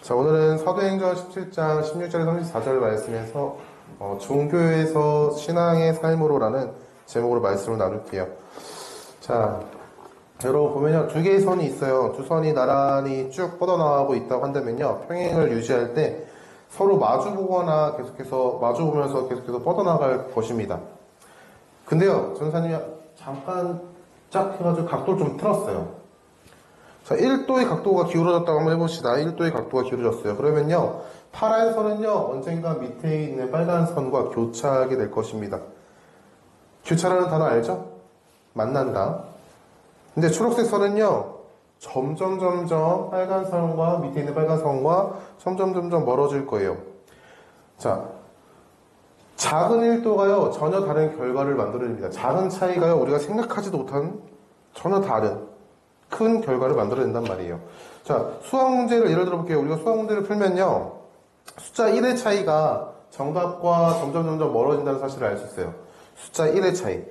자, 오늘은 사도행전 17장 16절에서 34절 말씀에서 종교에서 신앙의 삶으로라는 제목으로 말씀을 나눌게요. 자, 여러분 보면요, 두 개의 선이 있어요. 두 선이 나란히 쭉 뻗어나가고 있다고 한다면요, 평행을 유지할 때 서로 마주보거나 마주보면서 계속해서 뻗어나갈 것입니다. 근데요, 전사님이 잠깐 짝 해가지고 각도를 좀 틀었어요. 자, 1도의 각도가 기울어졌다고 한번 해봅시다. 1도의 각도가 기울어졌어요. 그러면요, 파란 선은요, 언젠가 밑에 있는 빨간 선과 교차하게 될 것입니다. 교차라는 단어 알죠? 만난다. 근데 초록색 선은요, 점점 빨간 선과 밑에 있는 빨간 선과 점점 멀어질 거예요. 자, 작은 1도가요, 전혀 다른 결과를 만들어냅니다. 작은 차이가요, 우리가 생각하지도 못한 전혀 다른 큰 결과를 만들어낸단 말이에요. 자, 수학 문제를 예를 들어 볼게요. 우리가 수학 문제를 풀면요, 숫자 1의 차이가 정답과 점점 멀어진다는 사실을 알 수 있어요. 숫자 1의 차이.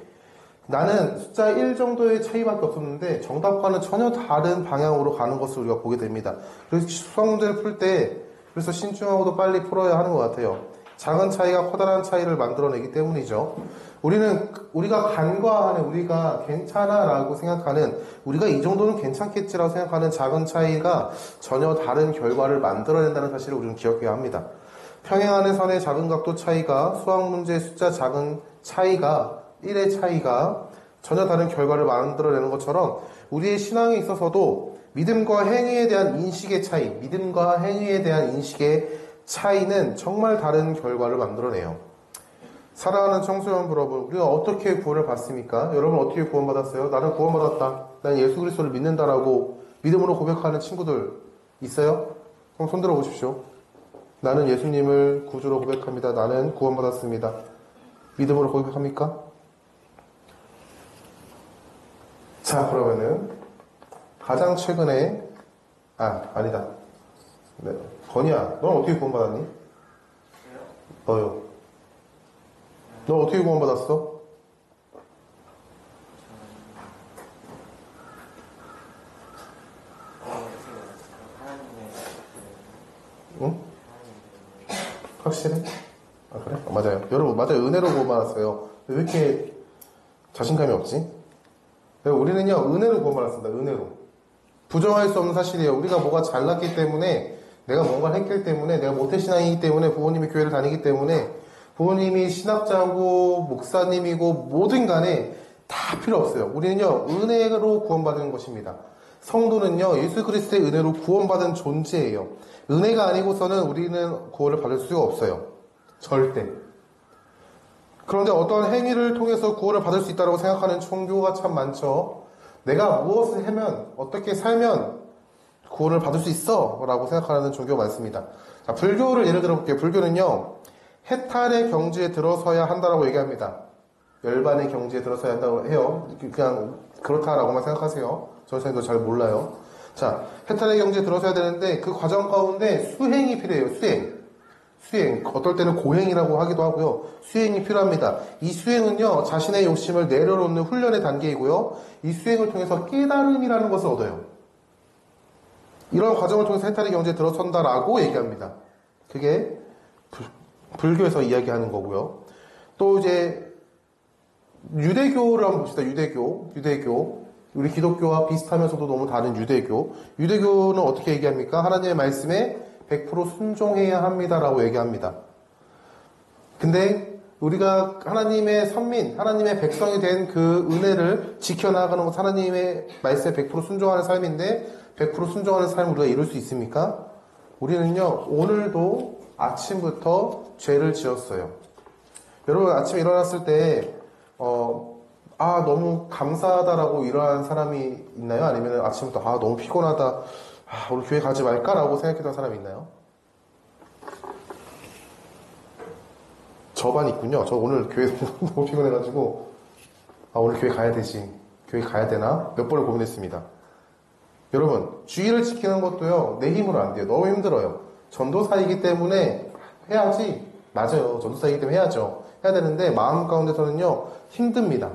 나는 숫자 1 정도의 차이밖에 없었는데 정답과는 전혀 다른 방향으로 가는 것을 우리가 보게 됩니다. 그래서 수학 문제를 풀 때 그래서 신중하고도 빨리 풀어야 하는 것 같아요. 작은 차이가 커다란 차이를 만들어내기 때문이죠. 우리가 간과하는, 우리가 괜찮아라고 생각하는, 우리가 이 정도는 괜찮겠지라고 생각하는 작은 차이가 전혀 다른 결과를 만들어낸다는 사실을 우리는 기억해야 합니다. 평행하는 선의 작은 각도 차이가, 수학 문제의 숫자 작은 차이가, 1의 차이가 전혀 다른 결과를 만들어내는 것처럼 우리의 신앙에 있어서도 믿음과 행위에 대한 인식의 차이는 정말 다른 결과를 만들어내요. 사랑하는 청소년 여러분, 우리가 어떻게 구원을 받습니까? 여러분 어떻게 구원받았어요? 나는 구원받았다. 난 예수 그리스도를 믿는다라고 믿음으로 고백하는 친구들 있어요? 그럼 손 들어보십시오. 나는 예수님을 구주로 고백합니다. 나는 구원받았습니다. 믿음으로 고백합니까? 자, 그러면은 가장 최근에 아니다. 네. 건이야, 넌 어떻게 구원받았니? 너요. 너 어떻게 구원받았어? 응? 확실해? 아, 그래? 맞아요. 여러분, 맞아요. 은혜로 구원받았어요. 왜 이렇게 자신감이 없지? 우리는요, 은혜로 구원받았습니다. 은혜로. 부정할 수 없는 사실이에요. 우리가 뭐가 잘났기 때문에, 내가 뭔가를 했기 때문에, 내가 모태신앙이기 때문에, 부모님이 교회를 다니기 때문에, 부모님이 신학자고 목사님이고 뭐든 간에 다 필요 없어요. 우리는요, 은혜로 구원받은 것입니다. 성도는요, 예수 그리스도의 은혜로 구원받은 존재예요. 은혜가 아니고서는 우리는 구원을 받을 수가 없어요. 절대. 그런데 어떤 행위를 통해서 구원을 받을 수 있다고 생각하는 종교가 참 많죠. 내가 무엇을 하면, 어떻게 살면 구원을 받을 수 있어 라고 생각하는 종교가 많습니다. 자, 불교를 예를 들어볼게요. 불교는요, 해탈의 경지에 들어서야 한다라고 얘기합니다. 열반의 경지에 들어서야 한다고 해요. 그냥 그렇다라고만 생각하세요. 저는 잘 몰라요. 자, 해탈의 경지에 들어서야 되는데 그 과정 가운데 수행이 필요해요. 수행. 어떨 때는 고행이라고 하기도 하고요. 수행이 필요합니다. 이 수행은요, 자신의 욕심을 내려놓는 훈련의 단계이고요. 이 수행을 통해서 깨달음이라는 것을 얻어요. 이런 과정을 통해서 해탈의 경지에 들어선다라고 얘기합니다. 그게 불교에서 이야기하는 거고요. 또 이제 유대교를 한번 봅시다. 유대교. 우리 기독교와 비슷하면서도 너무 다른 유대교. 유대교는 어떻게 얘기합니까? 하나님의 말씀에 100% 순종해야 합니다라고 얘기합니다. 근데 우리가 하나님의 선민, 하나님의 백성이 된 그 은혜를 지켜나가는 것, 하나님의 말씀에 100% 순종하는 삶인데 100% 순종하는 삶을 우리가 이룰 수 있습니까? 우리는요, 오늘도 아침부터 죄를 지었어요. 여러분, 아침에 일어났을 때, 너무 감사하다라고 일어난 사람이 있나요? 아니면 아침부터, 너무 피곤하다, 오늘 교회 가지 말까라고 생각했던 사람이 있나요? 저반 있군요. 저 오늘 교회 너무 피곤해가지고, 오늘 교회 가야 되지. 교회 가야 되나? 몇 번을 고민했습니다. 여러분, 주의를 지키는 것도요, 내 힘으로 안 돼요. 너무 힘들어요. 전도사이기 때문에 해야지. 맞아요. 전도사이기 때문에 해야죠. 해야 되는데 마음 가운데서는요, 힘듭니다.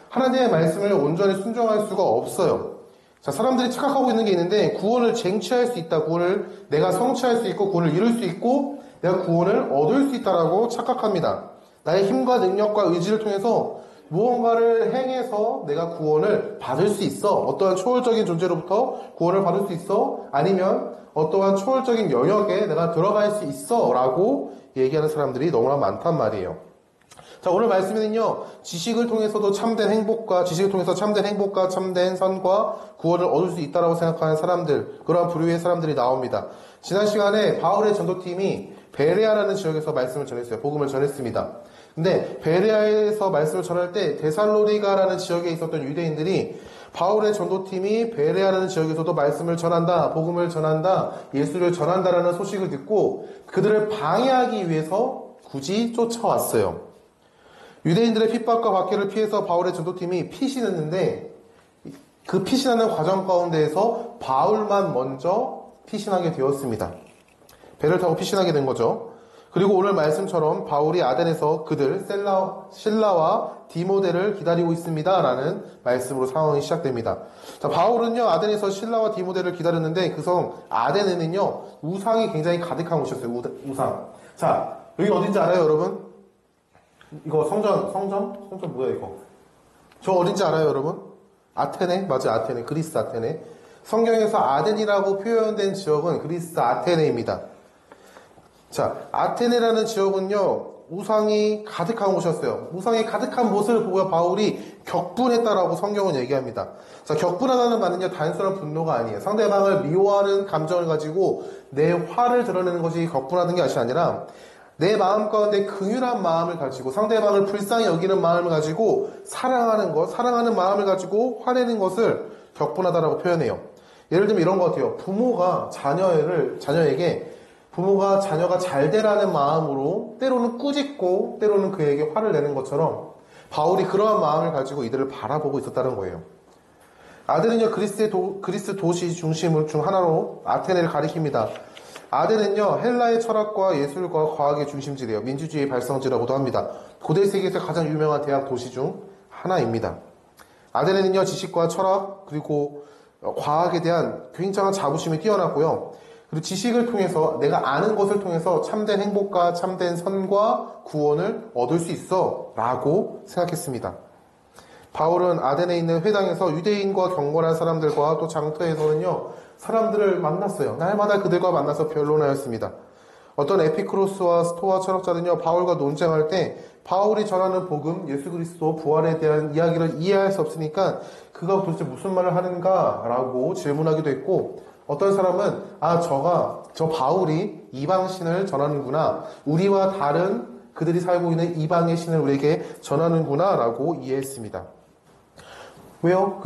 하나님의 말씀을 온전히 순종할 수가 없어요. 자, 사람들이 착각하고 있는 게 있는데 구원을 쟁취할 수 있다. 구원을 내가 성취할 수 있고 구원을 이룰 수 있고 내가 구원을 얻을 수 있다라고 착각합니다. 나의 힘과 능력과 의지를 통해서 무언가를 행해서 내가 구원을 받을 수 있어. 어떠한 초월적인 존재로부터 구원을 받을 수 있어. 아니면 어떠한 초월적인 영역에 내가 들어갈 수 있어. 라고 얘기하는 사람들이 너무나 많단 말이에요. 자, 오늘 말씀에는요, 지식을 통해서 참된 행복과 참된 선과 구원을 얻을 수 있다라고 생각하는 사람들, 그러한 부류의 사람들이 나옵니다. 지난 시간에 바울의 전도팀이 베레아라는 지역에서 말씀을 전했어요. 복음을 전했습니다. 근데 베레아에서 말씀을 전할 때 데살로니가라는 지역에 있었던 유대인들이 바울의 전도팀이 베레아라는 지역에서도 말씀을 전한다, 복음을 전한다, 예수를 전한다라는 소식을 듣고 그들을 방해하기 위해서 굳이 쫓아왔어요. 유대인들의 핍박과 박해를 피해서 바울의 전도팀이 피신했는데 그 피신하는 과정 가운데에서 바울만 먼저 피신하게 되었습니다. 배를 타고 피신하게 된 거죠. 그리고 오늘 말씀처럼 바울이 아덴에서 그들 실라와 디모데를 기다리고 있습니다. 라는 말씀으로 상황이 시작됩니다. 자, 바울은요 아덴에서 실라와 디모데를 기다렸는데 그 성 아덴에는요 우상이 굉장히 가득한 곳이었어요. 우상. 자, 여기 어딘지 알아요, 여러분? 이거 성전 뭐야 이거? 저 어딘지 알아요, 여러분? 아테네? 맞아요, 아테네. 그리스 아테네. 성경에서 아덴이라고 표현된 지역은 그리스 아테네입니다. 자, 아테네라는 지역은요, 우상이 가득한 곳이었어요. 우상이 가득한 모습을 보고 바울이 격분했다라고 성경은 얘기합니다. 자, 격분하다는 말은요, 단순한 분노가 아니에요. 상대방을 미워하는 감정을 가지고 내 화를 드러내는 것이 격분하는 것이 아니라 내 마음 가운데 긍휼한 마음을 가지고 상대방을 불쌍히 여기는 마음을 가지고 사랑하는 마음을 가지고 화내는 것을 격분하다라고 표현해요. 예를 들면 이런 것 같아요. 부모가 자녀가 잘 되라는 마음으로 때로는 꾸짖고 때로는 그에게 화를 내는 것처럼 바울이 그러한 마음을 가지고 이들을 바라보고 있었다는 거예요. 아덴은요 그리스 도시 중심을 중 하나로 아테네를 가리킵니다. 아덴은요 헬라의 철학과 예술과 과학의 중심지래요. 민주주의의 발성지라고도 합니다. 고대 세계에서 가장 유명한 대학 도시 중 하나입니다. 아덴에는요 지식과 철학 그리고 과학에 대한 굉장한 자부심이 뛰어났고요. 그리고 지식을 통해서 내가 아는 것을 통해서 참된 행복과 참된 선과 구원을 얻을 수 있어 라고 생각했습니다. 바울은 아덴에 있는 회당에서 유대인과 경건한 사람들과 또 장터에서는요 사람들을 만났어요. 날마다 그들과 만나서 변론하였습니다. 어떤 에피크로스와 스토아 철학자들은요 바울과 논쟁할 때 바울이 전하는 복음, 예수 그리스도 부활에 대한 이야기를 이해할 수 없으니까 그가 도대체 무슨 말을 하는가 라고 질문하기도 했고, 어떤 사람은 저 바울이 이방신을 전하는구나, 우리와 다른 그들이 살고 있는 이방의 신을 우리에게 전하는구나 라고 이해했습니다. 왜요?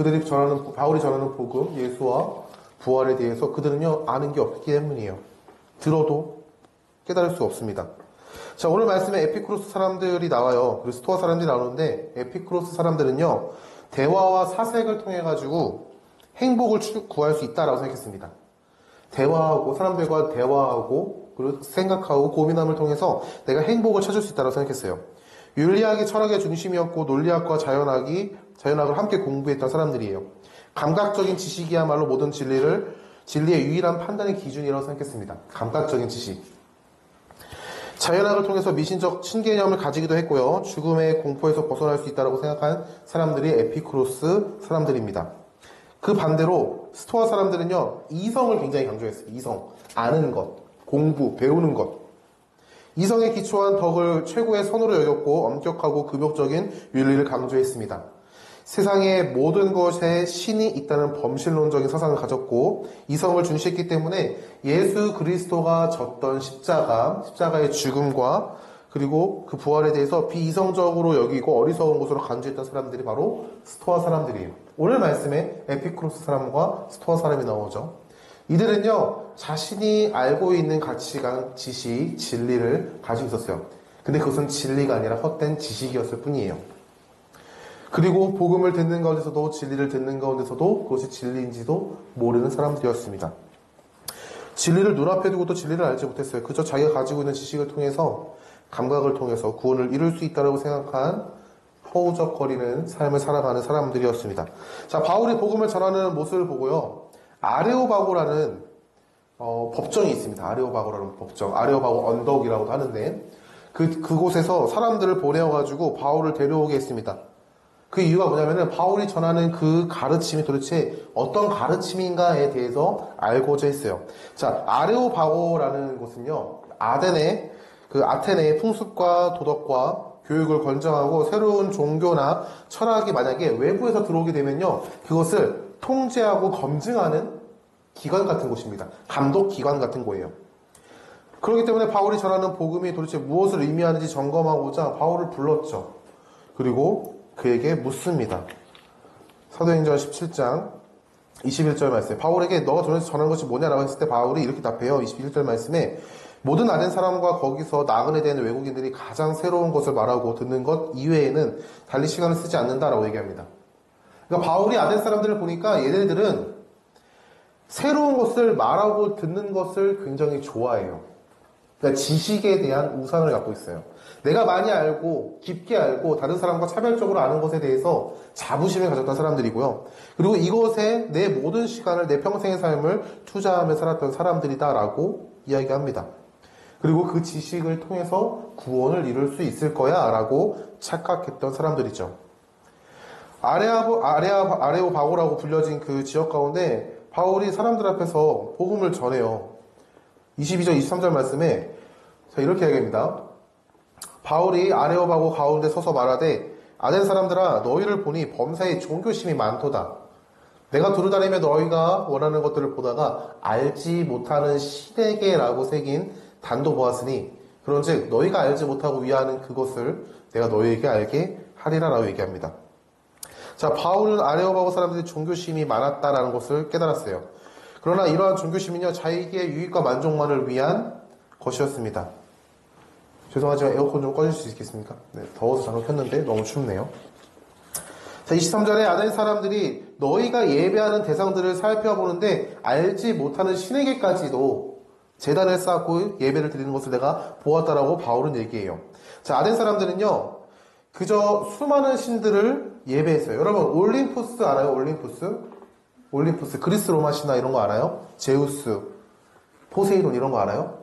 바울이 전하는 복음, 예수와 부활에 대해서 그들은요 아는 게 없기 때문이에요. 들어도 깨달을 수 없습니다. 자, 오늘 말씀에 에피쿠로스 사람들이 나와요. 그리고 스토아 사람들이 나오는데 에피쿠로스 사람들은요 대화와 사색을 통해 가지고 행복을 구할 수 있다라고 생각했습니다. 사람들과 대화하고 그리고 생각하고 고민함을 통해서 내가 행복을 찾을 수 있다고 생각했어요. 윤리학이 철학의 중심이었고 논리학과 자연학을 함께 공부했던 사람들이에요. 감각적인 지식이야말로 모든 진리의 유일한 판단의 기준이라고 생각했습니다. 감각적인 지식. 자연학을 통해서 미신적 신개념을 가지기도 했고요. 죽음의 공포에서 벗어날 수 있다고 생각한 사람들이 에피쿠로스 사람들입니다. 그 반대로 스토아 사람들은요 이성을 굉장히 강조했어요. 이성, 아는 것, 공부, 배우는 것. 이성에 기초한 덕을 최고의 선으로 여겼고 엄격하고 금욕적인 윤리를 강조했습니다. 세상의 모든 것에 신이 있다는 범신론적인 사상을 가졌고 이성을 중시했기 때문에 예수 그리스도가 졌던 십자가의 죽음과 그리고 그 부활에 대해서 비이성적으로 여기고 어리석은 것으로 간주했던 사람들이 바로 스토아 사람들이에요. 오늘 말씀에 에피쿠로스 사람과 스토아 사람이 나오죠. 이들은요 자신이 알고 있는 가치관, 지식, 진리를 가지고 있었어요. 근데 그것은 진리가 아니라 헛된 지식이었을 뿐이에요. 그리고 복음을 듣는 가운데서도 진리를 듣는 가운데서도 그것이 진리인지도 모르는 사람들이었습니다. 진리를 눈앞에 두고도 진리를 알지 못했어요. 그저 자기가 가지고 있는 지식을 통해서 감각을 통해서 구원을 이룰 수 있다고 생각한 허우적거리는 삶을 살아가는 사람들이었습니다. 자, 바울이 복음을 전하는 모습을 보고요. 아레오바고라는 법정이 있습니다. 아레오바고라는 법정. 아레오바고 언덕이라고도 하는데 그곳에서 사람들을 보내어가지고 바울을 데려오게 했습니다. 그 이유가 뭐냐면은 바울이 전하는 그 가르침이 도대체 어떤 가르침인가에 대해서 알고자 했어요. 자, 아레오바고라는 곳은요, 아테네의 풍습과 도덕과 교육을 권장하고 새로운 종교나 철학이 만약에 외부에서 들어오게 되면요, 그것을 통제하고 검증하는 기관 같은 곳입니다. 감독 기관 같은 곳이에요. 그렇기 때문에 바울이 전하는 복음이 도대체 무엇을 의미하는지 점검하고자 바울을 불렀죠. 그리고 그에게 묻습니다. 사도행전 17장 21절 말씀. 바울에게 너가 전하는 것이 뭐냐라고 했을 때 바울이 이렇게 답해요. 21절 말씀에 모든 아덴 사람과 거기서 나그네 된 외국인들이 가장 새로운 것을 말하고 듣는 것 이외에는 달리 시간을 쓰지 않는다라고 얘기합니다. 그러니까 바울이 아덴 사람들을 보니까 얘네들은 새로운 것을 말하고 듣는 것을 굉장히 좋아해요. 그러니까 지식에 대한 우상을 갖고 있어요. 내가 많이 알고 깊게 알고 다른 사람과 차별적으로 아는 것에 대해서 자부심을 가졌던 사람들이고요. 그리고 이것에 내 모든 시간을 내 평생의 삶을 투자하며 살았던 사람들이다라고 이야기합니다. 그리고 그 지식을 통해서 구원을 이룰 수 있을 거야 라고 착각했던 사람들이죠. 아레오바고라고 불려진 그 지역 가운데 바울이 사람들 앞에서 복음을 전해요. 22절, 23절 말씀에 이렇게 얘기합니다. 바울이 아레오바고 가운데 서서 말하되 아덴 사람들아 너희를 보니 범사에 종교심이 많도다. 내가 두루다니며 너희가 원하는 것들을 보다가 알지 못하는 신에게라고 새긴 단도 보았으니 그런즉 너희가 알지 못하고 위하는 그것을 내가 너희에게 알게 하리라 라고 얘기합니다. 자, 바울은 아레오바고 사람들이 종교심이 많았다라는 것을 깨달았어요. 그러나 이러한 종교심은요, 자기의 유익과 만족만을 위한 것이었습니다. 죄송하지만 에어컨 좀 꺼줄 수 있겠습니까? 네, 더워서 잠깐 켰는데 너무 춥네요. 자, 23절에 아덴 사람들이 너희가 예배하는 대상들을 살펴보는데 알지 못하는 신에게까지도 제단을 쌓고 예배를 드리는 것을 내가 보았다라고 바울은 얘기해요. 자, 아덴 사람들은요, 그저 수많은 신들을 예배했어요. 여러분, 올림푸스 알아요? 올림푸스, 그리스 로마 신화 이런 거 알아요? 제우스, 포세이돈 이런 거 알아요?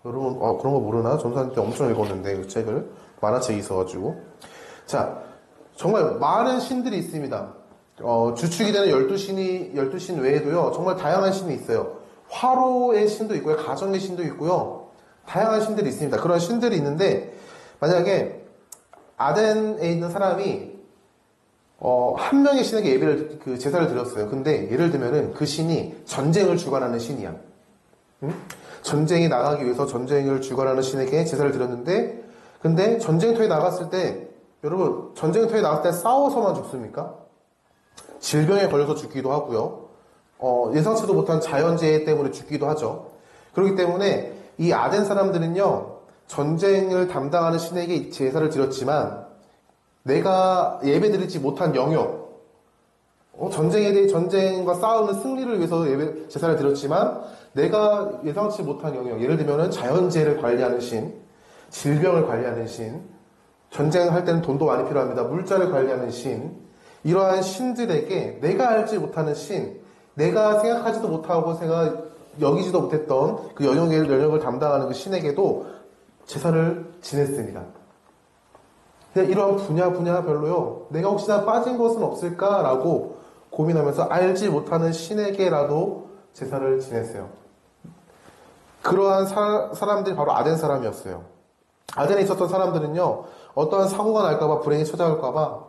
여러분, 그런 거 모르나? 전사님 때 엄청 읽었는데, 그 책을. 만화책이 있어가지고. 자, 정말 많은 신들이 있습니다. 주축이 되는 12신 외에도요, 정말 다양한 신이 있어요. 화로의 신도 있고요, 가정의 신도 있고요, 다양한 신들이 있습니다. 그런 신들이 있는데, 만약에 아덴에 있는 사람이 한 명의 신에게 예배를 제사를 드렸어요. 근데 예를 들면은 그 신이 전쟁을 주관하는 신이야. 응? 전쟁이 나가기 위해서 전쟁을 주관하는 신에게 제사를 드렸는데, 근데 전쟁터에 나갔을 때, 여러분, 전쟁터에 나갔을 때 싸워서만 죽습니까? 질병에 걸려서 죽기도 하고요. 예상치도 못한 자연재해 때문에 죽기도 하죠. 그렇기 때문에 이 아덴 사람들은요, 전쟁을 담당하는 신에게 제사를 드렸지만, 내가 예배드리지 못한 영역, 전쟁과 싸우는 승리를 위해서 제사를 드렸지만, 내가 예상치 못한 영역, 예를 들면 자연재해를 관리하는 신, 질병을 관리하는 신, 전쟁할 때는 돈도 많이 필요합니다. 물자를 관리하는 신, 이러한 신들에게 내가 알지 못하는 신, 내가 생각하지도 못하고 여기지도 못했던 그 영역을 담당하는 그 신에게도 제사를 지냈습니다. 그냥 이러한 분야별로요, 내가 혹시나 빠진 것은 없을까라고 고민하면서 알지 못하는 신에게라도 제사를 지냈어요. 그러한 사람들이 바로 아덴 사람이었어요. 아덴에 있었던 사람들은요, 어떠한 사고가 날까봐, 불행이 찾아올까봐,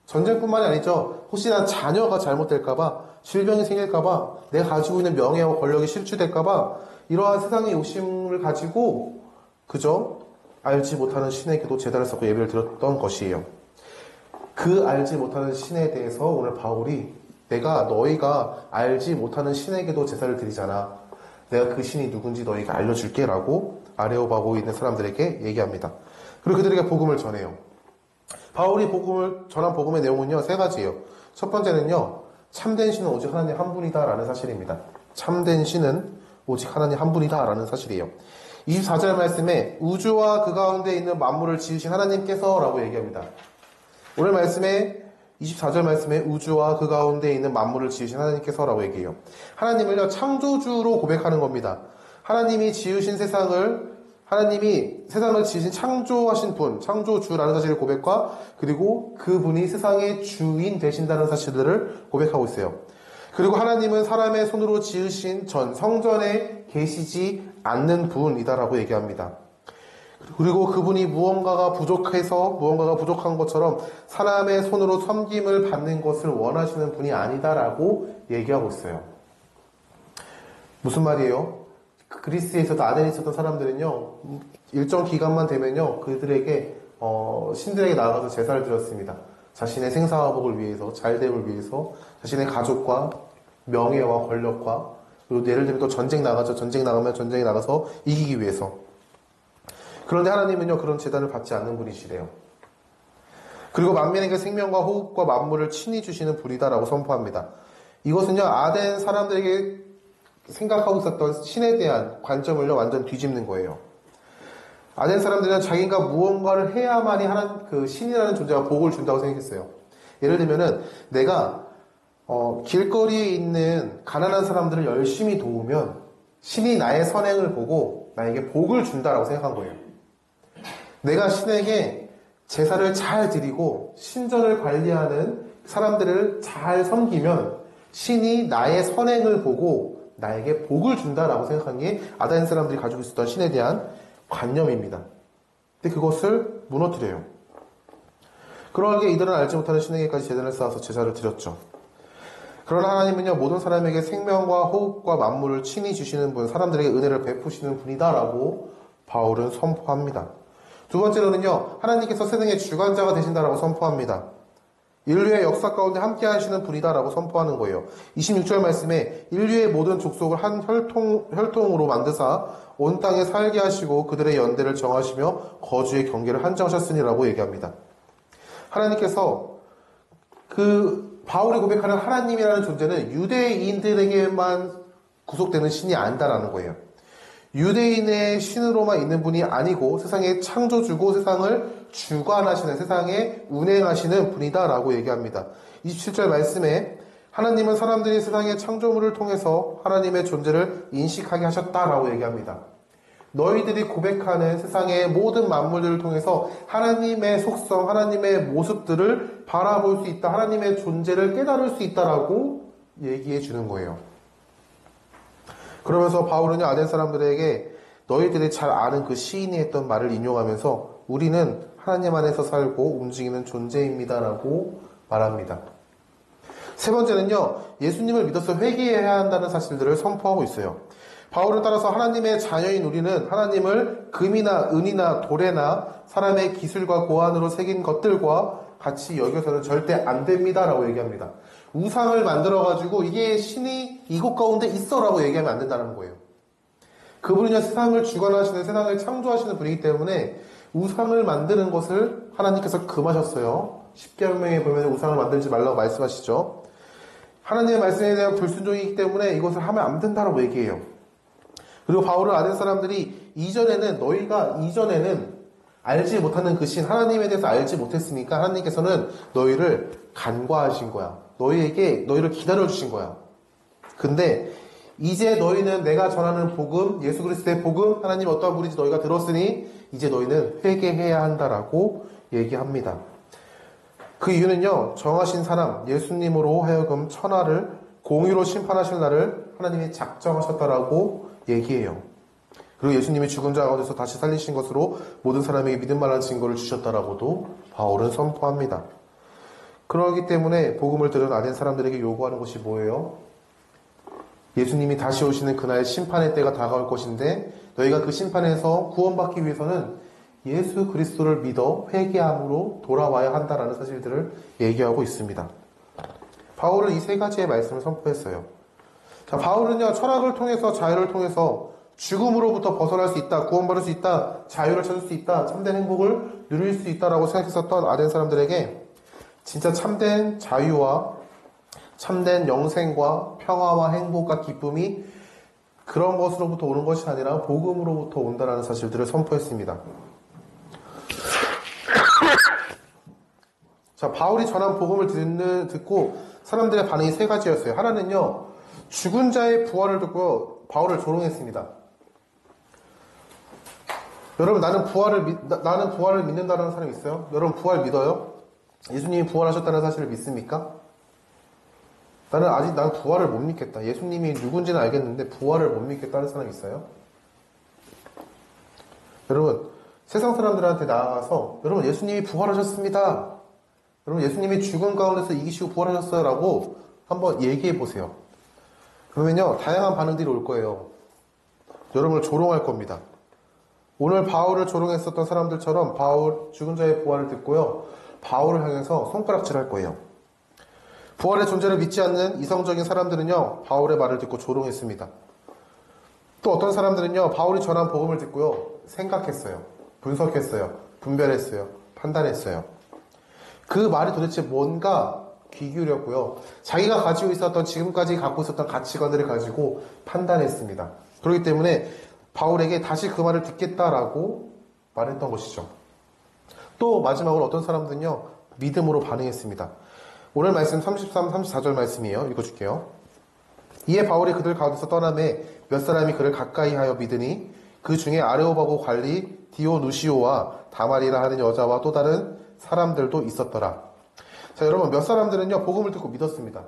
전쟁뿐만이 아니죠. 혹시나 자녀가 잘못될까봐, 질병이 생길까봐, 내가 가지고 있는 명예와 권력이 실추될까봐, 이러한 세상의 욕심을 가지고 그저 알지 못하는 신에게도 제단을 쌓고 예배를 드렸던 것이에요. 그 알지 못하는 신에 대해서 오늘 바울이 너희가 알지 못하는 신에게도 제사를 드리잖아. 내가 그 신이 누군지 너희가 알려줄게 라고 아레오바고에 있는 사람들에게 얘기합니다. 그리고 그들에게 복음을 전해요. 바울이 전한 복음의 내용은요, 3가지예요. 첫 번째는요, 참된 신은 오직 하나님 한 분이다 라는 사실입니다. 참된 신은 오직 하나님 한 분이다 라는 사실이에요. 24절 말씀에 우주와 그 가운데 있는 만물을 지으신 하나님께서 라고 얘기합니다. 오늘 말씀에 24절 말씀에 우주와 그 가운데 있는 만물을 지으신 하나님께서라고 얘기해요. 하나님을요, 창조주로 고백하는 겁니다. 하나님이 지으신 하나님이 세상을 지으신 창조하신 분, 창조주라는 사실을 고백과 그리고 그분이 세상의 주인 되신다는 사실들을 고백하고 있어요. 그리고 하나님은 사람의 손으로 지으신 성전에 계시지 않는 분이다라고 얘기합니다. 그리고 그분이 무언가가 부족한 것처럼 사람의 손으로 섬김을 받는 것을 원하시는 분이 아니다라고 얘기하고 있어요. 무슨 말이에요? 그리스에 있었던 아덴에 있었던 사람들은요, 일정 기간만 되면요, 그들에게 신들에게 나아가서 제사를 드렸습니다. 자신의 생사화복을 위해서, 잘됨을 위해서, 자신의 가족과 명예와 권력과, 그리고 예를 들면 또 전쟁 나가죠. 전쟁 나가면 전쟁에 나가서 이기기 위해서. 그런데 하나님은요, 그런 제단을 받지 않는 분이시래요. 그리고 만민에게 생명과 호흡과 만물을 친히 주시는 분이다라고 선포합니다. 이것은요, 아덴 사람들에게 생각하고 있었던 신에 대한 관점을요, 완전 뒤집는 거예요. 아덴 사람들은 자기가 무언가를 해야만이 신이라는 존재가 복을 준다고 생각했어요. 예를 들면은, 내가, 길거리에 있는 가난한 사람들을 열심히 도우면, 신이 나의 선행을 보고 나에게 복을 준다라고 생각한 거예요. 내가 신에게 제사를 잘 드리고, 신전을 관리하는 사람들을 잘 섬기면, 신이 나의 선행을 보고, 나에게 복을 준다라고 생각한 게 아덴 사람들이 가지고 있었던 신에 대한 관념입니다. 근데 그것을 무너뜨려요. 그러하게 이들은 알지 못하는 신에게까지 제단을 쌓아서 제사를 드렸죠. 그러나 하나님은요, 모든 사람에게 생명과 호흡과 만물을 친히 주시는 분, 사람들에게 은혜를 베푸시는 분이다라고 바울은 선포합니다. 두 번째로는요, 하나님께서 세상의 주관자가 되신다라고 선포합니다. 인류의 역사 가운데 함께 하시는 분이다라고 선포하는 거예요. 26절 말씀에 인류의 모든 족속을 한 혈통으로 만드사 온 땅에 살게 하시고 그들의 연대를 정하시며 거주의 경계를 한정하셨으니라고 얘기합니다. 하나님께서 바울이 고백하는 하나님이라는 존재는 유대인들에게만 구속되는 신이 아니다라는 거예요. 유대인의 신으로만 있는 분이 아니고 세상의 창조주고 세상을 주관하시는, 세상에 운행하시는 분이다라고 얘기합니다. 27절 말씀에 하나님은 사람들이 세상의 창조물을 통해서 하나님의 존재를 인식하게 하셨다라고 얘기합니다. 너희들이 고백하는 세상의 모든 만물들을 통해서 하나님의 속성, 하나님의 모습들을 바라볼 수 있다, 하나님의 존재를 깨달을 수 있다라고 얘기해 주는 거예요. 그러면서 바울은요, 아덴 사람들에게 너희들이 잘 아는 그 시인이 했던 말을 인용하면서 우리는 하나님 안에서 살고 움직이는 존재입니다라고 말합니다. 세 번째는요, 예수님을 믿어서 회개해야 한다는 사실들을 선포하고 있어요. 바울을 따라서 하나님의 자녀인 우리는 하나님을 금이나 은이나 돌에나 사람의 기술과 고안으로 새긴 것들과 같이 여겨서는 절대 안 됩니다라고 얘기합니다. 우상을 만들어가지고 이게 신이 이곳 가운데 있어라고 얘기하면 안 된다는 거예요. 그분은요, 세상을 주관하시는, 세상을 창조하시는 분이기 때문에 우상을 만드는 것을 하나님께서 금하셨어요. 십계명에 보면 우상을 만들지 말라고 말씀하시죠. 하나님의 말씀에 대한 불순종이기 때문에 이것을 하면 안 된다라고 얘기해요. 그리고 바울은 아덴 사람들이 너희가 이전에는 알지 못하는 그 신, 하나님에 대해서 알지 못했으니까 하나님께서는 너희를 간과하신 거야. 너희를 기다려주신 거야. 근데 이제 너희는 내가 전하는 복음, 예수 그리스도의 복음, 하나님 어떠한 분인지 너희가 들었으니 이제 너희는 회개해야 한다라고 얘기합니다. 그 이유는요, 정하신 사람, 예수님으로 하여금 천하를 공의로 심판하실 날을 하나님이 작정하셨다라고 얘기해요. 그리고 예수님이 죽은 자 가운데서 다시 살리신 것으로 모든 사람에게 믿음 만한 증거를 주셨다라고도 바울은 선포합니다. 그러기 때문에 복음을 들은 아덴 사람들에게 요구하는 것이 뭐예요? 예수님이 다시 오시는 그날 심판의 때가 다가올 것인데 너희가 그 심판에서 구원받기 위해서는 예수 그리스도를 믿어 회개함으로 돌아와야 한다라는 사실들을 얘기하고 있습니다. 바울은 이 세 가지의 말씀을 선포했어요. 자, 바울은요, 철학을 통해서 자유를 통해서 죽음으로부터 벗어날 수 있다, 구원받을 수 있다, 자유를 찾을 수 있다, 참된 행복을 누릴 수 있다라고 생각했었던 아덴 사람들에게 진짜 참된 자유와 참된 영생과 평화와 행복과 기쁨이 그런 것으로부터 오는 것이 아니라 복음으로부터 온다라는 사실들을 선포했습니다. 자, 바울이 전한 복음을 듣고 사람들의 반응이 세 가지였어요. 하나는요, 죽은 자의 부활을 듣고 바울을 조롱했습니다. 여러분, 나는 부활을 믿는다는 사람 있어요? 여러분, 부활 믿어요? 예수님이 부활하셨다는 사실을 믿습니까? 난 부활을 못 믿겠다. 예수님이 누군지는 알겠는데 부활을 못 믿겠다는 사람 있어요? 여러분, 세상 사람들한테 나가서 여러분, 예수님이 부활하셨습니다. 여러분, 예수님이 죽은 가운데서 이기시고 부활하셨어요 라고 한번 얘기해 보세요. 그러면요, 다양한 반응들이 올 거예요. 여러분을 조롱할 겁니다. 오늘 바울을 조롱했었던 사람들처럼 죽은 자의 부활을 듣고요, 바울을 향해서 손가락질할 거예요. 부활의 존재를 믿지 않는 이성적인 사람들은요, 바울의 말을 듣고 조롱했습니다. 또 어떤 사람들은요, 바울이 전한 복음을 듣고요, 생각했어요. 분석했어요. 분별했어요. 판단했어요. 그 말이 도대체 뭔가 귀 기울였고요. 자기가 가지고 있었던, 지금까지 갖고 있었던 가치관들을 가지고 판단했습니다. 그렇기 때문에 바울에게 다시 그 말을 듣겠다라고 말했던 것이죠. 또 마지막으로 어떤 사람들은요, 믿음으로 반응했습니다. 오늘 말씀 33, 34절 말씀이에요. 읽어줄게요. 이에 바울이 그들 가운데서 떠나매 몇 사람이 그를 가까이 하여 믿으니 그 중에 아레오바고 관리 디오누시오와 다말이라 하는 여자와 또 다른 사람들도 있었더라. 자, 여러분, 몇 사람들은요, 복음을 듣고 믿었습니다.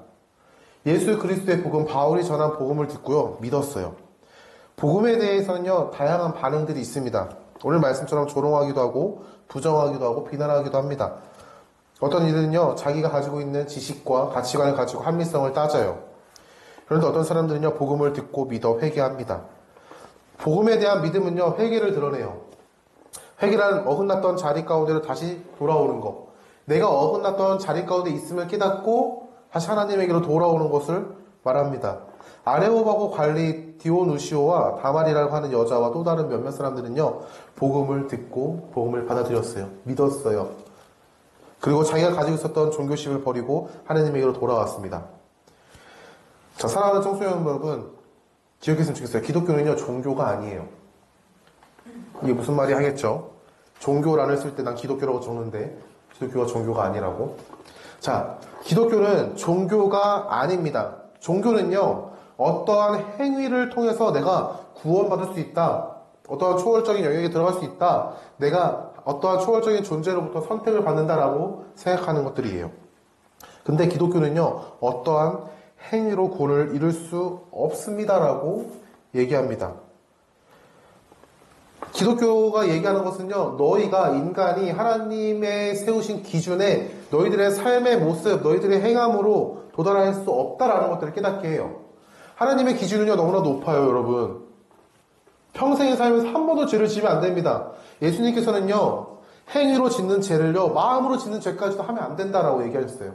예수 그리스도의 복음, 바울이 전한 복음을 듣고요, 믿었어요. 복음에 대해서는요, 다양한 반응들이 있습니다. 오늘 말씀처럼 조롱하기도 하고 부정하기도 하고 비난하기도 합니다. 어떤 이들은요, 자기가 가지고 있는 지식과 가치관을 가지고 합리성을 따져요. 그런데 어떤 사람들은요, 복음을 듣고 믿어 회개합니다. 복음에 대한 믿음은요, 회개를 드러내요. 회개란 어긋났던 자리 가운데로 다시 돌아오는 것. 내가 어긋났던 자리 가운데 있음을 깨닫고 다시 하나님에게로 돌아오는 것을 말합니다. 아레오바고 관리 디오누시오와 다말이라고 하는 여자와 또 다른 몇몇 사람들은요, 복음을 듣고 복음을 받아들였어요. 믿었어요. 그리고 자기가 가지고 있었던 종교심을 버리고 하나님에게로 돌아왔습니다. 자, 사랑하는 청소년 여러분, 기억했으면 좋겠어요. 기독교는요, 종교가 아니에요. 이게 무슨 말이 하겠죠? 종교란을 쓸 때 난 기독교라고 적는데 기독교가 종교가 아니라고. 자, 기독교는 종교가 아닙니다. 종교는요, 어떠한 행위를 통해서 내가 구원받을 수 있다. 어떠한 초월적인 영역에 들어갈 수 있다. 내가 어떠한 초월적인 존재로부터 선택을 받는다라고 생각하는 것들이에요. 근데 기독교는요, 어떠한 행위로 구원을 이룰 수 없습니다라고 얘기합니다. 기독교가 얘기하는 것은요, 너희가 인간이 하나님의 세우신 기준에 너희들의 삶의 모습, 너희들의 행함으로 도달할 수 없다라는 것들을 깨닫게 해요. 하나님의 기준은요, 너무나 높아요, 여러분. 평생의 삶에서 한 번도 죄를 지으면 안 됩니다. 예수님께서는요, 행위로 짓는 죄를요, 마음으로 짓는 죄까지도 하면 안 된다라고 얘기하셨어요.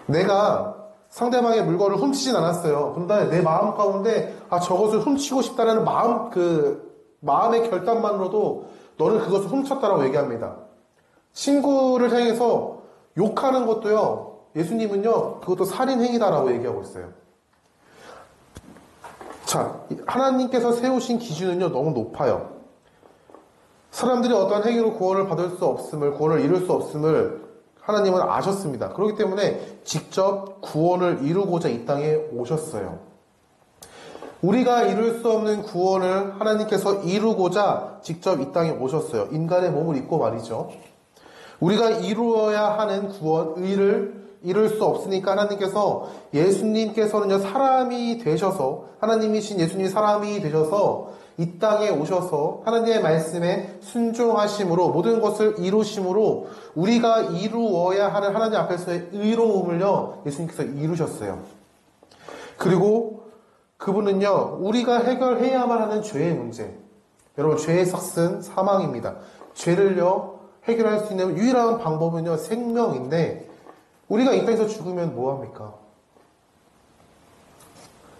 내가 상대방의 물건을 훔치진 않았어요. 근데 내 마음 가운데, 저것을 훔치고 싶다라는 마음의 결단만으로도 너는 그것을 훔쳤다라고 얘기합니다. 친구를 향해서 욕하는 것도요, 예수님은요, 그것도 살인행위다라고 얘기하고 있어요. 자, 하나님께서 세우신 기준은요, 너무 높아요. 사람들이 어떠한 행위로 구원을 받을 수 없음을, 구원을 이룰 수 없음을 하나님은 아셨습니다. 그렇기 때문에 직접 구원을 이루고자 이 땅에 오셨어요. 우리가 이룰 수 없는 구원을 하나님께서 이루고자 직접 이 땅에 오셨어요. 인간의 몸을 입고 말이죠. 우리가 이루어야 하는 구원, 의를 이룰 수 없으니까 하나님께서 예수님께서는요, 사람이 되셔서, 하나님이신 예수님이 사람이 되셔서 이 땅에 오셔서 하나님의 말씀에 순종하심으로 모든 것을 이루심으로 우리가 이루어야 하는 하나님 앞에서의 의로움을요, 예수님께서 이루셨어요. 그리고 그분은요, 우리가 해결해야만 하는 죄의 문제. 여러분, 죄의 삭은 사망입니다. 죄를요, 해결할 수 있는 유일한 방법은요, 생명인데, 우리가 이 땅에서 죽으면 뭐합니까?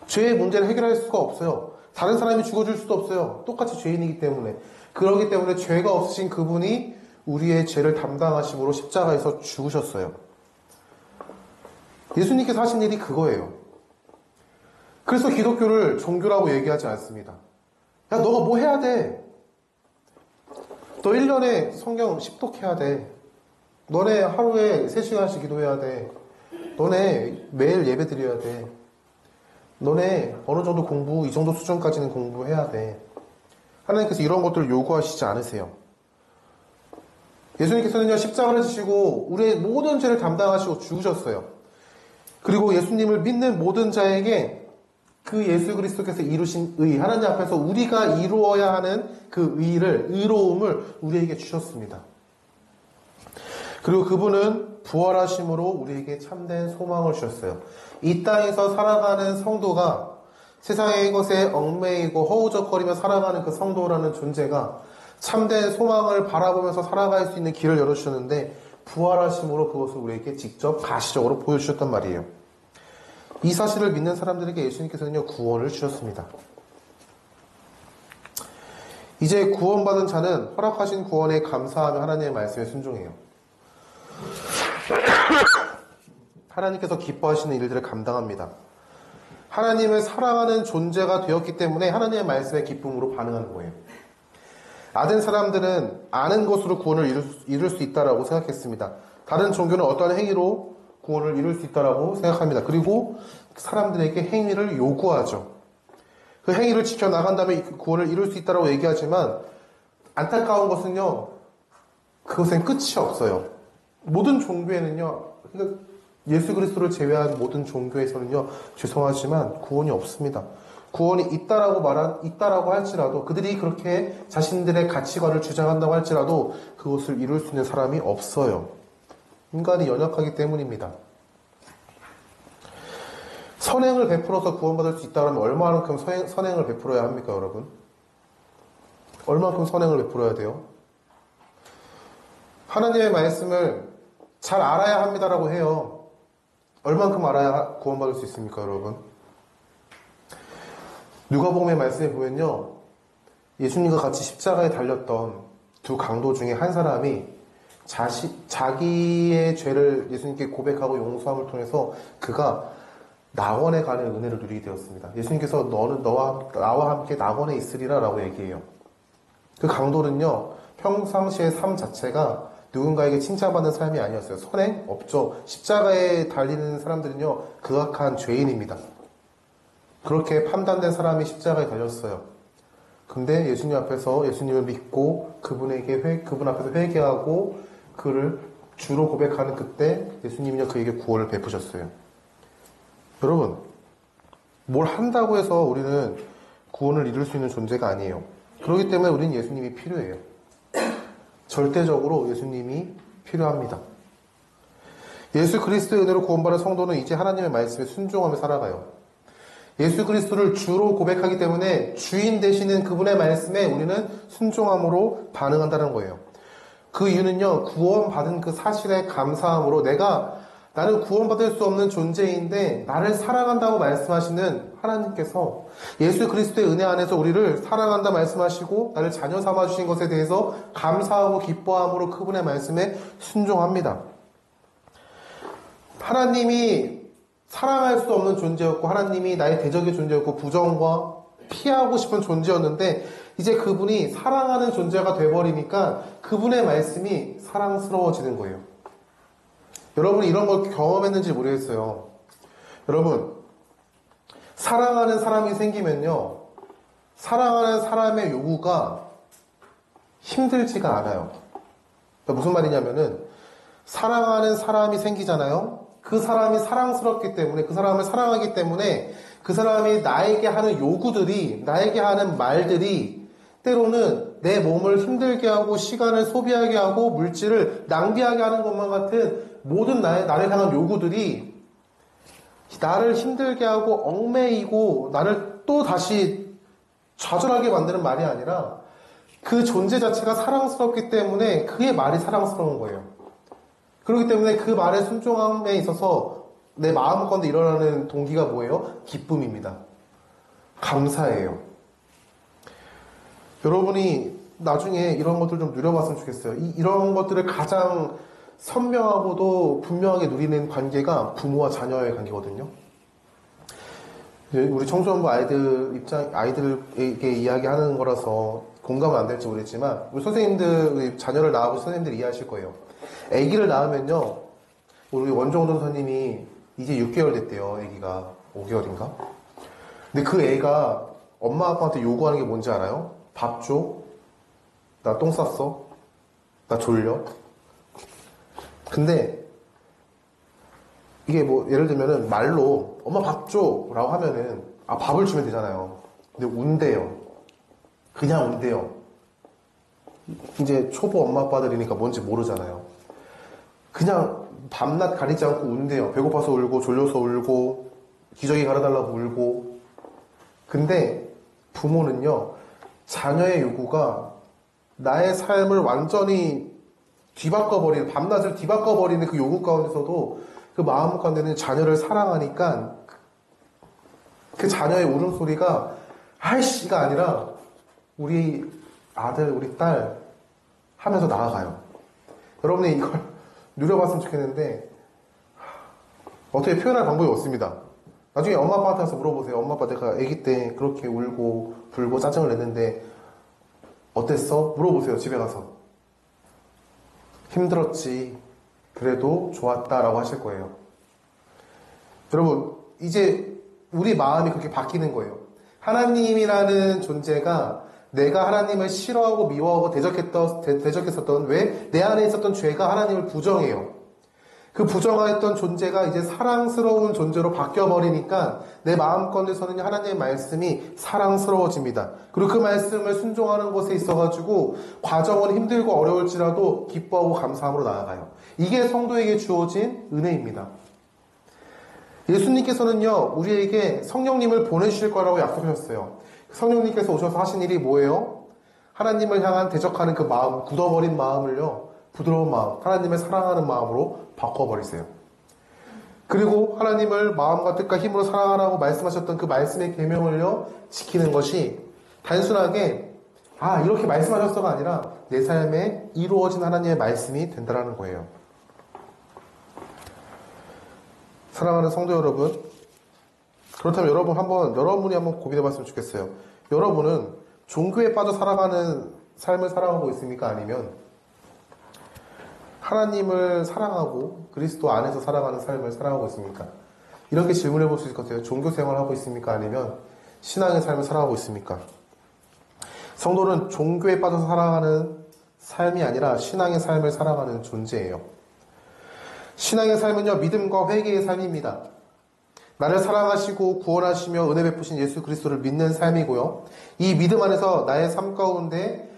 죄의 문제를 해결할 수가 없어요. 다른 사람이 죽어줄 수도 없어요. 똑같이 죄인이기 때문에. 그렇기 때문에 죄가 없으신 그분이 우리의 죄를 담당하심으로 십자가에서 죽으셨어요. 예수님께서 하신 일이 그거예요. 그래서 기독교를 종교라고 얘기하지 않습니다. 야, 너가 뭐 해야 돼? 너 1년에 성경 10독 해야 돼. 너네 하루에 3시간씩 기도해야 돼. 너네 매일 예배 드려야 돼. 너네 어느 정도 공부, 이 정도 수준까지는 공부해야 돼. 하나님께서 이런 것들을 요구하시지 않으세요. 예수님께서는요, 십자가를 지시고 우리의 모든 죄를 담당하시고 죽으셨어요. 그리고 예수님을 믿는 모든 자에게 그 예수 그리스도께서 이루신 의, 하나님 앞에서 우리가 이루어야 하는 그 의를, 의로움을 우리에게 주셨습니다. 그리고 그분은 부활하심으로 우리에게 참된 소망을 주셨어요. 이 땅에서 살아가는 성도가 세상의 것에 얽매이고 허우적거리며 살아가는 그 성도라는 존재가 참된 소망을 바라보면서 살아갈 수 있는 길을 열어주셨는데 부활하심으로 그것을 우리에게 직접 가시적으로 보여주셨단 말이에요. 이 사실을 믿는 사람들에게 예수님께서는요, 구원을 주셨습니다. 이제 구원받은 자는 허락하신 구원에 감사하며 하나님의 말씀에 순종해요. 하나님께서 기뻐하시는 일들을 감당합니다. 하나님을 사랑하는 존재가 되었기 때문에 하나님의 말씀에 기쁨으로 반응하는 거예요. 아는 사람들은 아는 것으로 구원을 이룰 수 있다라고 생각했습니다. 다른 종교는 어떠한 행위로 구원을 이룰 수 있다라고 생각합니다. 그리고 사람들에게 행위를 요구하죠. 그 행위를 지켜나간다면 구원을 이룰 수 있다라고 얘기하지만 안타까운 것은요, 그것엔 끝이 없어요. 모든 종교에는요, 그러니까 예수 그리스도를 제외한 모든 종교에서는요, 죄송하지만 구원이 없습니다. 구원이 있다라고 할지라도, 그들이 그렇게 자신들의 가치관을 주장한다고 할지라도 그것을 이룰 수 있는 사람이 없어요. 인간이 연약하기 때문입니다. 선행을 베풀어서 구원받을 수 있다면 얼마만큼 선행을 베풀어야 합니까, 여러분? 얼마만큼 선행을 베풀어야 돼요? 하나님의 말씀을 잘 알아야 합니다라고 해요. 얼만큼 알아야 구원받을 수 있습니까, 여러분? 누가복음의 말씀에 보면요, 예수님과 같이 십자가에 달렸던 두 강도 중에 한 사람이 자기의 죄를 예수님께 고백하고 용서함을 통해서 그가 낙원에 가는 은혜를 누리게 되었습니다. 예수님께서 너는 나와 함께 낙원에 있으리라 라고 얘기해요. 그 강도는요, 평상시의 삶 자체가 누군가에게 칭찬받는 삶이 아니었어요. 선행? 없죠. 십자가에 달리는 사람들은요, 극악한 죄인입니다. 그렇게 판단된 사람이 십자가에 달렸어요. 근데 예수님 앞에서 예수님을 믿고 그분 앞에서 회개하고 그를 주로 고백하는 그때 예수님이 그에게 구원을 베푸셨어요. 여러분, 뭘 한다고 해서 우리는 구원을 이룰 수 있는 존재가 아니에요. 그렇기 때문에 우리는 예수님이 필요해요. 절대적으로 예수님이 필요합니다. 예수 그리스도의 은혜로 구원받은 성도는 이제 하나님의 말씀에 순종하며 살아가요. 예수 그리스도를 주로 고백하기 때문에 주인 되시는 그분의 말씀에 우리는 순종함으로 반응한다는 거예요. 그 이유는요, 구원받은 그 사실에 감사함으로 나는 구원받을 수 없는 존재인데 나를 사랑한다고 말씀하시는 하나님께서 예수 그리스도의 은혜 안에서 우리를 사랑한다 말씀하시고 나를 자녀 삼아주신 것에 대해서 감사하고 기뻐함으로 그분의 말씀에 순종합니다. 하나님이 사랑할 수 없는 존재였고 하나님이 나의 대적의 존재였고 부정과 피하고 싶은 존재였는데 이제 그분이 사랑하는 존재가 돼버리니까 그분의 말씀이 사랑스러워지는 거예요. 여러분이 이런 걸 경험했는지 모르겠어요. 여러분, 사랑하는 사람이 생기면요, 사랑하는 사람의 요구가 힘들지가 않아요. 그러니까 무슨 말이냐면은 사랑하는 사람이 생기잖아요. 그 사람이 사랑스럽기 때문에, 그 사람을 사랑하기 때문에 그 사람이 나에게 하는 요구들이, 나에게 하는 말들이 때로는 내 몸을 힘들게 하고 시간을 소비하게 하고 물질을 낭비하게 하는 것만 같은 모든 나를 향한 요구들이 나를 힘들게 하고 얽매이고 나를 또 다시 좌절하게 만드는 말이 아니라 그 존재 자체가 사랑스럽기 때문에 그의 말이 사랑스러운 거예요. 그렇기 때문에 그 말의 순종함에 있어서 내 마음가운데 일어나는 동기가 뭐예요? 기쁨입니다. 감사예요. 여러분이 나중에 이런 것들 좀 누려봤으면 좋겠어요. 이런 것들을 가장 선명하고도 분명하게 누리는 관계가 부모와 자녀의 관계거든요. 우리 청소년부 아이들에게 이야기하는 거라서 공감은 안 될지 모르겠지만, 우리 선생님들, 자녀를 낳아보신 선생님들이 이해하실 거예요. 아기를 낳으면요, 우리 원종호 전사님이 이제 6개월 됐대요. 아기가 5개월인가? 근데 그 애가 엄마 아빠한테 요구하는 게 뭔지 알아요? 밥 줘? 나 똥 쌌어? 나 졸려? 근데 이게 뭐 예를 들면은 말로 엄마 밥 줘! 라고 하면은 밥을 주면 되잖아요. 근데 운대요. 그냥 운대요. 이제 초보 엄마 아빠들이니까 뭔지 모르잖아요. 그냥 밤낮 가리지 않고 운대요. 배고파서 울고 졸려서 울고 기저귀 갈아달라고 울고. 근데 부모는요, 자녀의 요구가 나의 삶을 완전히 뒤바꿔버리는, 밤낮을 뒤바꿔버리는 그 요구 가운데서도 그 마음 가운데는 자녀를 사랑하니까 그 자녀의 울음소리가 아이씨가 아니라 우리 아들, 우리 딸 하면서 나아가요. 여러분이 이걸 누려봤으면 좋겠는데 어떻게 표현할 방법이 없습니다. 나중에 엄마 아빠한테 가서 물어보세요. 엄마 아빠 내가 아기 때 그렇게 울고 불고 짜증을 냈는데 어땠어? 물어보세요. 집에 가서. 힘들었지. 그래도 좋았다라고 하실 거예요. 여러분, 이제 우리 마음이 그렇게 바뀌는 거예요. 하나님이라는 존재가 내가 하나님을 싫어하고 미워하고 대적했었던 왜? 내 안에 있었던 죄가 하나님을 부정해요. 그 부정하였던 존재가 이제 사랑스러운 존재로 바뀌어버리니까 내 마음 가운데서는 하나님의 말씀이 사랑스러워집니다. 그리고 그 말씀을 순종하는 것에 있어가지고 과정은 힘들고 어려울지라도 기뻐하고 감사함으로 나아가요. 이게 성도에게 주어진 은혜입니다. 예수님께서는요, 우리에게 성령님을 보내주실 거라고 약속하셨어요. 성령님께서 오셔서 하신 일이 뭐예요? 하나님을 향한 대적하는 그 마음, 굳어버린 마음을요, 부드러운 마음, 하나님을 사랑하는 마음으로 바꿔버리세요. 그리고 하나님을 마음과 뜻과 힘으로 사랑하라고 말씀하셨던 그 말씀의 계명을요, 지키는 것이 단순하게 이렇게 말씀하셨어가 아니라 내 삶에 이루어진 하나님의 말씀이 된다는 거예요. 사랑하는 성도 여러분, 그렇다면 여러분이 한번 고민해 봤으면 좋겠어요. 여러분은 종교에 빠져 살아가는 삶을 살아가고 있습니까? 아니면 하나님을 사랑하고 그리스도 안에서 살아가는 삶을 살아가고 있습니까? 이렇게 질문해 볼 수 있을 것 같아요. 종교 생활을 하고 있습니까? 아니면 신앙의 삶을 살아가고 있습니까? 성도는 종교에 빠져서 살아가는 삶이 아니라 신앙의 삶을 살아가는 존재예요. 신앙의 삶은요, 믿음과 회개의 삶입니다. 나를 사랑하시고 구원하시며 은혜 베푸신 예수 그리스도를 믿는 삶이고요. 이 믿음 안에서 나의 삶 가운데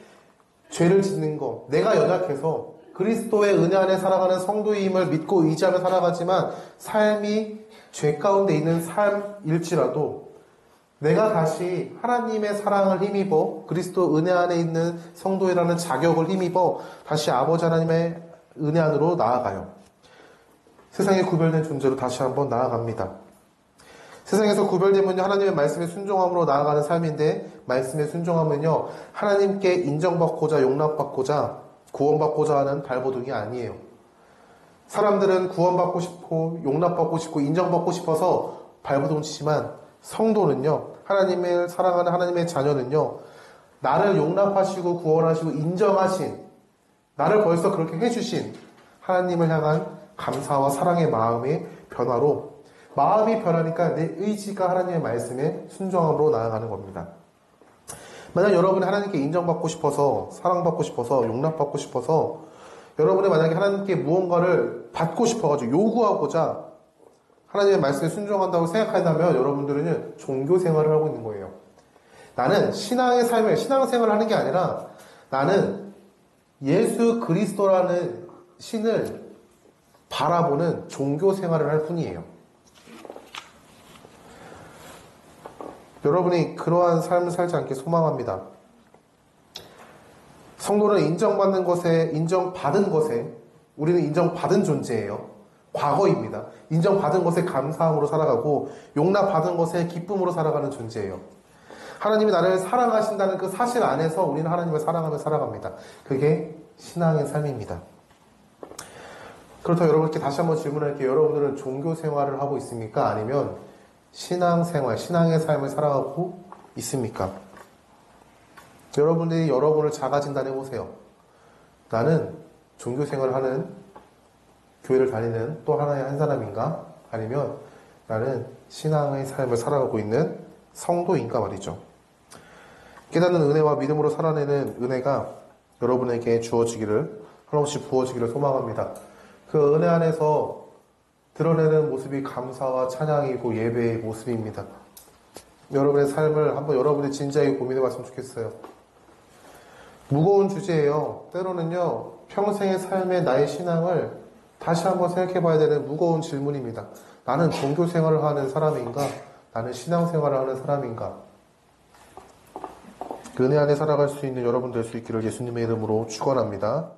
죄를 짓는 것, 내가 연약해서 그리스도의 은혜 안에 살아가는 성도임을 믿고 의지하며 살아가지만 삶이 죄 가운데 있는 삶일지라도 내가 다시 하나님의 사랑을 힘입어 그리스도 은혜 안에 있는 성도이라는 자격을 힘입어 다시 아버지 하나님의 은혜 안으로 나아가요. 세상에 구별된 존재로 다시 한번 나아갑니다. 세상에서 구별되면요, 하나님의 말씀에 순종함으로 나아가는 삶인데, 말씀에 순종하면요, 하나님께 인정받고자, 용납받고자, 구원받고자 하는 발버둥이 아니에요. 사람들은 구원받고 싶고, 용납받고 싶고, 인정받고 싶어서 발버둥 치지만, 성도는요, 하나님을 사랑하는 하나님의 자녀는요, 나를 용납하시고, 구원하시고, 인정하신, 나를 벌써 그렇게 해주신 하나님을 향한 감사와 사랑의 마음의 변화로 마음이 변하니까 내 의지가 하나님의 말씀에 순종함으로 나아가는 겁니다. 만약 여러분이 하나님께 인정받고 싶어서, 사랑받고 싶어서, 용납받고 싶어서, 여러분이 만약에 하나님께 무언가를 받고 싶어가지고 요구하고자 하나님의 말씀에 순종한다고 생각한다면 여러분들은 종교 생활을 하고 있는 거예요. 나는 신앙생활을 하는 게 아니라 나는 예수 그리스도라는 신을 바라보는 종교 생활을 할 뿐이에요. 여러분이 그러한 삶을 살지 않길 소망합니다. 성도는 인정받는 것에, 인정받은 것에, 우리는 인정받은 존재예요. 과거입니다. 인정받은 것에 감사함으로 살아가고, 용납받은 것에 기쁨으로 살아가는 존재예요. 하나님이 나를 사랑하신다는 그 사실 안에서 우리는 하나님을 사랑하며 살아갑니다. 그게 신앙의 삶입니다. 그렇다면 여러분께 다시 한번 질문할게요. 여러분들은 종교 생활을 하고 있습니까? 아니면 신앙생활, 신앙의 삶을 살아가고 있습니까? 여러분들이 여러분을 자가진단해 보세요. 나는 종교 생활을 하는, 교회를 다니는 또 하나의 한 사람인가? 아니면 나는 신앙의 삶을 살아가고 있는 성도인가 말이죠. 깨닫는 은혜와 믿음으로 살아내는 은혜가 여러분에게 주어지기를, 한없이 부어지기를 소망합니다. 그 은혜 안에서 드러내는 모습이 감사와 찬양이고 예배의 모습입니다. 여러분의 삶을 한번 여러분이 진지하게 고민해 봤으면 좋겠어요. 무거운 주제예요. 때로는요, 평생의 삶에 나의 신앙을 다시 한번 생각해 봐야 되는 무거운 질문입니다. 나는 종교 생활을 하는 사람인가? 나는 신앙 생활을 하는 사람인가? 은혜 안에 살아갈 수 있는 여러분 될 수 있기를 예수님의 이름으로 축원합니다.